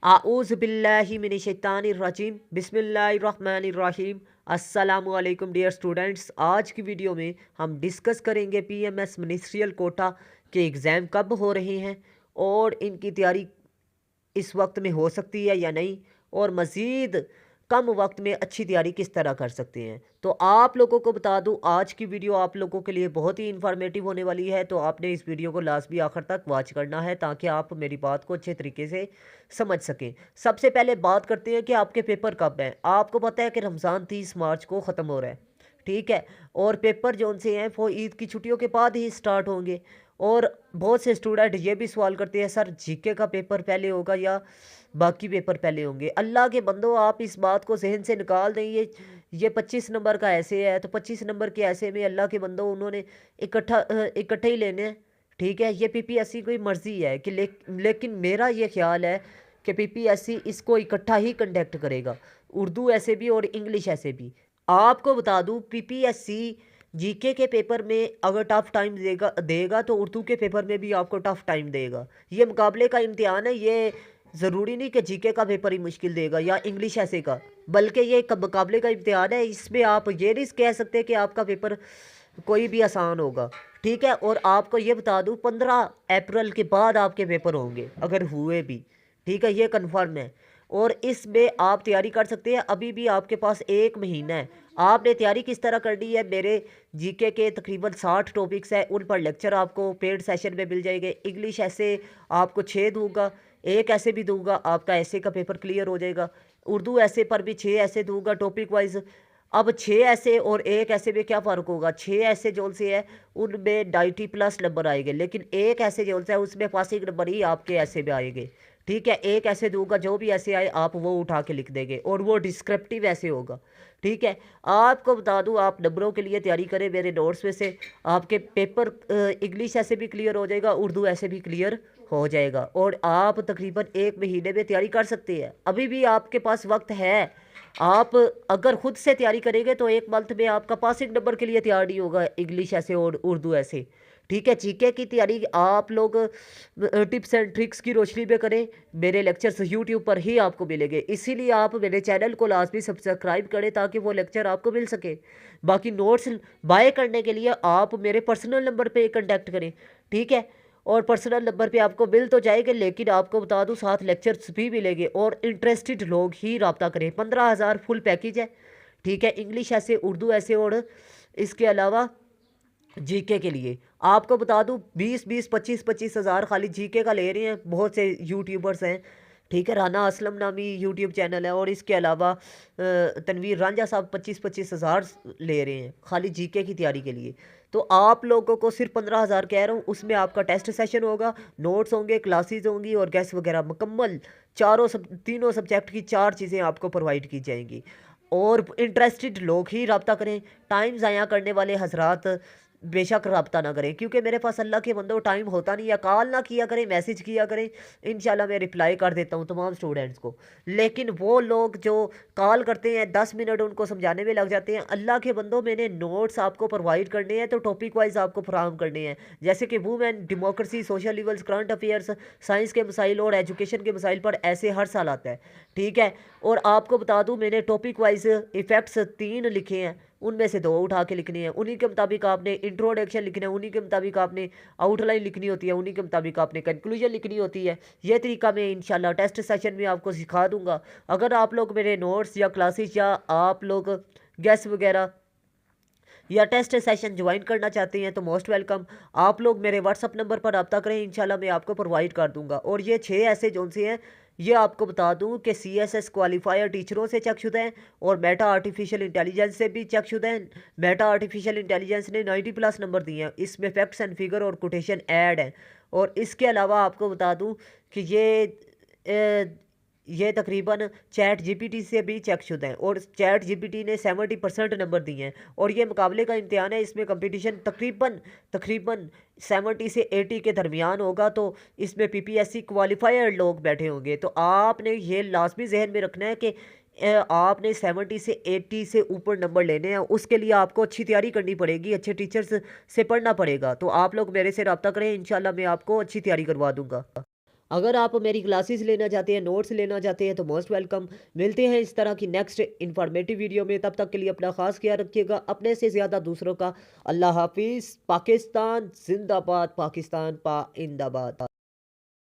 आऊज़ बिल्लाहि मिनश्शैतानिर्रजीम बिस्मिल्लाहिर्रहमानिर्रहीम। अस्सलामु अलैकुम डियर स्टूडेंट्स। आज की वीडियो में हम डिस्कस करेंगे पीएमएस मिनिस्ट्रियल कोटा के एग्ज़ाम कब हो रहे हैं और इनकी तैयारी इस वक्त में हो सकती है या नहीं, और मज़ीद कम वक्त में अच्छी तैयारी किस तरह कर सकते हैं। तो आप लोगों को बता दूं, आज की वीडियो आप लोगों के लिए बहुत ही इन्फॉर्मेटिव होने वाली है, तो आपने इस वीडियो को लाजमी आखिर तक वॉच करना है ताकि आप मेरी बात को अच्छे तरीके से समझ सकें। सबसे पहले बात करते हैं कि आपके पेपर कब हैं। आपको पता है कि रमज़ान 30 मार्च को ख़त्म हो रहा है, ठीक है, और पेपर जो उनसे हैं वो ईद की छुट्टियों के बाद ही स्टार्ट होंगे। और बहुत से स्टूडेंट ये भी सवाल करते हैं, सर जीके का पेपर पहले होगा या बाकी पेपर पहले होंगे। अल्लाह के बंदो, आप इस बात को जहन से निकाल दें। ये 25 नंबर का ऐसे है तो 25 नंबर के ऐसे में अल्लाह के बंदो उन्होंने इकट्ठे ही लेने हैं, ठीक है। ये पीपीएससी की मर्ज़ी है कि लेकिन मेरा ये ख्याल है कि पीपीएससी इसको इकट्ठा ही कंडक्ट करेगा, उर्दू ऐसे भी और इंग्लिश ऐसे भी। आपको बता दूं, पीपीएससी जीके के पेपर में अगर टफ़ टाइम देगा तो उर्दू के पेपर में भी आपको टफ़ टाइम देगा। ये मुकाबले का इम्तिहान है। ये ज़रूरी नहीं कि जीके का पेपर ही मुश्किल देगा या इंग्लिश ऐसे का, बल्कि ये एक मुकाबले का इम्तिहान है। इसमें आप ये नहीं कह सकते कि आपका पेपर कोई भी आसान होगा, ठीक है। और आपको ये बता दूं, 15 अप्रैल के बाद आपके पेपर होंगे अगर हुए भी, ठीक है, ये कन्फर्म है। और इसमें आप तैयारी कर सकते हैं। अभी भी आपके पास एक महीना है। आपने तैयारी किस तरह करनी है, मेरे जीके के तकरीबन 60 टॉपिक्स हैं, उन पर लेक्चर आपको पेड सेशन में मिल जाएंगे। इंग्लिश ऐसे आपको 6 दूंगा, एक ऐसे भी दूंगा, आपका ऐसे का पेपर क्लियर हो जाएगा। उर्दू ऐसे पर भी 6 ऐसे दूंगा टॉपिक वाइज। अब 6 ऐसे और एक ऐसे में क्या फ़र्क होगा? 6 ऐसे जो से है उनमें 90+ नंबर आएंगे, लेकिन एक ऐसे जो है उसमें पासिंग नंबर ही आपके ऐसे में आएंगे, ठीक है। एक ऐसे दूंगा, जो भी ऐसे आए आप वो उठा के लिख देंगे और वो डिस्क्रिप्टिव ऐसे होगा, ठीक है। आपको बता दूं, आप नंबरों के लिए तैयारी करें मेरे नोट्स में से। आपके पेपर इंग्लिश ऐसे भी क्लियर हो जाएगा, उर्दू ऐसे भी क्लियर हो जाएगा, और आप तकरीबन एक महीने में तैयारी कर सकते हैं। अभी भी आपके पास वक्त है। आप अगर खुद से तैयारी करेंगे तो एक मंथ में आपका पासिंग नंबर के लिए तैयार नहीं होगा इंग्लिश ऐसे और उर्दू ऐसे, ठीक है। जीके की तैयारी आप लोग टिप्स एंड ट्रिक्स की रोशनी में करें। मेरे लेक्चर्स यूट्यूब पर ही आपको मिलेंगे, इसीलिए आप मेरे चैनल को लाजमी सब्सक्राइब करें ताकि वो लेक्चर आपको मिल सके। बाकी नोट्स बाय करने के लिए आप मेरे पर्सनल नंबर पे कांटेक्ट करें, ठीक है। और पर्सनल नंबर पे आपको मिल तो जाएंगे, लेकिन आपको बता दूं साथ लेक्चर्स भी मिलेंगे। और इंटरेस्टेड लोग ही रब्ता करें। 15,000 फुल पैकेज है, ठीक है, इंग्लिश ऐसे उर्दू ऐसे और इसके अलावा जीके के लिए। आपको बता दूं 20-20 25-25 हज़ार खाली जीके का ले रहे हैं बहुत से यूट्यूबर्स हैं, ठीक है। राना असलम नामी यूट्यूब चैनल है, और इसके अलावा तनवीर रांझा साहब 25-25 हज़ार ले रहे हैं खाली जीके की तैयारी के लिए। तो आप लोगों को सिर्फ 15,000 कह रहा हूँ। उसमें आपका टेस्ट सेशन होगा, नोट्स होंगे, क्लासेस होंगी और गेस्ट वगैरह मुकम्मल तीनों सब्जेक्ट की 4 चीज़ें आपको प्रोवाइड की जाएंगी। और इंटरेस्टेड लोग ही रब्ता करें। टाइम ज़ाया करने वाले हजरात बेशक रब्ता ना करें, क्योंकि मेरे पास अल्लाह के बंदो टाइम होता नहीं है। कॉल ना किया करें, मैसेज किया करें, इंशाल्लाह मैं रिप्लाई कर देता हूँ तमाम स्टूडेंट्स को। लेकिन वो लोग जो कॉल करते हैं 10 मिनट उनको समझाने में लग जाते हैं। अल्लाह के बंदो, मैंने नोट्स आपको प्रोवाइड करने हैं तो टॉपिक वाइज आपको फराहम करने हैं, जैसे कि women, democracy, social levels, current affairs, science के मसाइल और एजुकेशन के मसाइल पर ऐसे हर साल आता है, ठीक है। और आपको बता दूँ, मैंने टॉपिक वाइज इफ़ेक्ट्स 3 लिखे हैं, उनमें से 2 उठा के लिखनी है। उन्हीं के मुताबिक आपने इंट्रोडक्शन लिखना है, उन्हीं के मुताबिक आपने आउटलाइन लिखनी होती है, उन्हीं के मुताबिक आपने कंक्लूजन लिखनी होती है। ये तरीका मैं इंशाल्लाह टेस्ट सेशन में आपको सिखा दूंगा। अगर आप लोग मेरे नोट्स या क्लासेस या आप लोग गेस्ट वगैरह या टेस्ट सेशन ज्वाइन करना चाहते हैं तो मोस्ट वेलकम। आप लोग मेरे व्हाट्सअप नंबर पर रब्ता करें, इंशाल्लाह मैं आपको प्रोवाइड कर दूंगा। और ये 6 ऐसे जोन से हैं, ये आपको बता दूं कि सीएसएस क्वालिफायर टीचरों से चेकशुदा हैं और मेटा आर्टिफिशियल इंटेलिजेंस से भी चेकशुदा हैं। मेटा आर्टिफिशियल इंटेलिजेंस ने 90+ नंबर दिए हैं, इसमें फैक्ट्स एंड फिगर और कोटेशन ऐड हैं। और इसके अलावा आपको बता दूं कि ये तकरीबन चैट जीपीटी से भी चेकशुदा हैं और चैट जीपीटी ने 70% नंबर दिए हैं। और ये मुकाबले का इम्तिहान है, इसमें कंपटीशन तकरीबन 70 से 80 के दरमियान होगा। तो इसमें पीपीएससी क्वालिफायर लोग बैठे होंगे। तो आपने ये लाजमी जहन में रखना है कि आपने 70 से 80 से ऊपर नंबर लेने हैं। उसके लिए आपको अच्छी तैयारी करनी पड़ेगी, अच्छे टीचर्स से पढ़ना पड़ेगा। तो आप लोग मेरे से रब्ता करें, इंशाल्लाह मैं आपको अच्छी तैयारी करवा दूंगा। اگر آپ میری کلاسز لینا چاہتے ہیں، نوٹس لینا چاہتے ہیں تو موسٹ ویلکم. ملتے ہیں اس طرح کی نیکسٹ انفارمیٹیو ویڈیو میں. تب تک کے لیے اپنا خاص خیال رکھیے گا، اپنے سے زیادہ دوسروں کا. اللہ حافظ. پاکستان زندہ باد. پاکستان پائندہ باد.